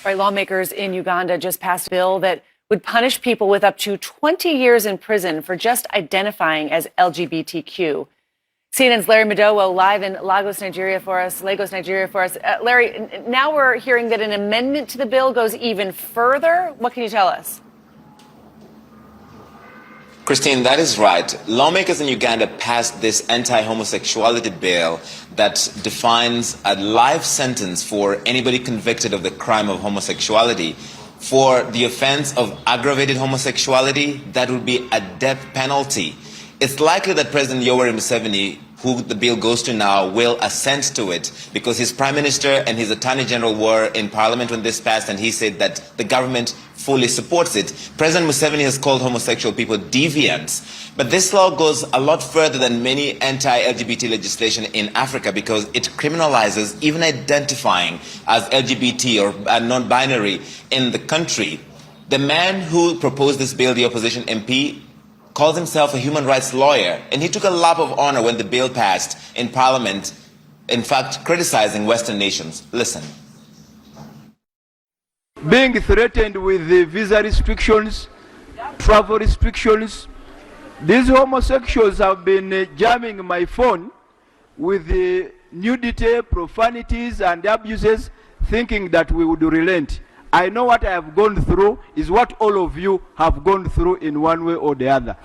Right, lawmakers in Uganda just passed a bill that would punish people with up to 20 years in prison for just identifying as LGBTQ. CNN's Larry Madowo live in Lagos, Nigeria for us. Larry, now we're hearing that an amendment to the bill goes even further. What can you tell us? Christine, that is right. Lawmakers in Uganda passed this anti-homosexuality bill that defines a life sentence for anybody convicted of the crime of homosexuality. For the offense of aggravated homosexuality, that would be a death penalty. It's likely that President Yoweri Museveni, who the bill goes to now, will assent to it because his prime minister and his attorney general were in parliament when this passed, and he said that the government fully supports it. President Museveni has called homosexual people deviants, but this law goes a lot further than many anti-LGBT legislation in Africa because it criminalizes even identifying as LGBT or non-binary in the country. The man who proposed this bill, the opposition MP, calls himself a human rights lawyer, and he took a lap of honor when the bill passed in Parliament, in fact, criticizing Western nations. Listen. Being threatened with the visa restrictions, travel restrictions, these homosexuals have been jamming my phone with the nudity, profanities, and abuses, thinking that we would relent. I know what I have gone through is what all of you have gone through in one way or the other.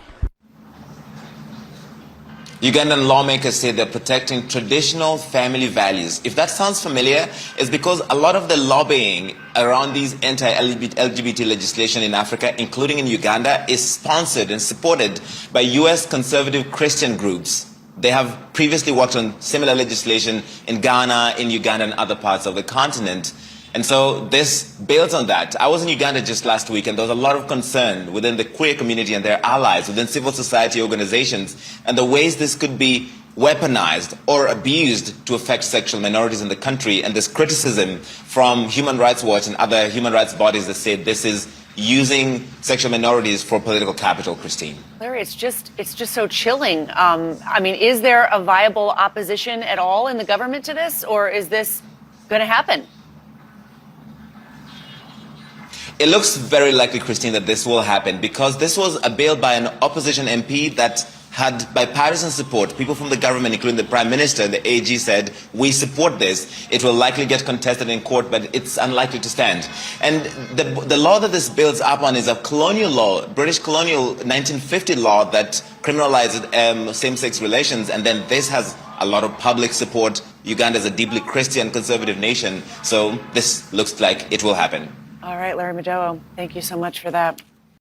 Ugandan lawmakers say they're protecting traditional family values. If that sounds familiar, it's because a lot of the lobbying around these anti-LGBT legislation in Africa, including in Uganda, is sponsored and supported by US conservative Christian groups. They have previously worked on similar legislation in Ghana, in Uganda, and other parts of the continent. And so this builds on that. I was in Uganda just last week, and there was a lot of concern within the queer community and their allies, within civil society organizations, and the ways this could be weaponized or abused to affect sexual minorities in the country. And this criticism from Human Rights Watch and other human rights bodies that say this is using sexual minorities for political capital, Christine. Larry, it's just so chilling. I mean, is there a viable opposition at all in the government to this, or is this going to happen? It looks very likely, Christine, that this will happen because this was a bill by an opposition MP that had bipartisan support. People from the government, including the Prime Minister and the AG, said, we support this. It will likely get contested in court, but it's unlikely to stand. And the law that this builds up on is a colonial law, British colonial 1950 law that criminalized same-sex relations, and then this has a lot of public support. Uganda is a deeply Christian conservative nation, so this looks like it will happen. All right, Larry Madowo, thank you so much for that.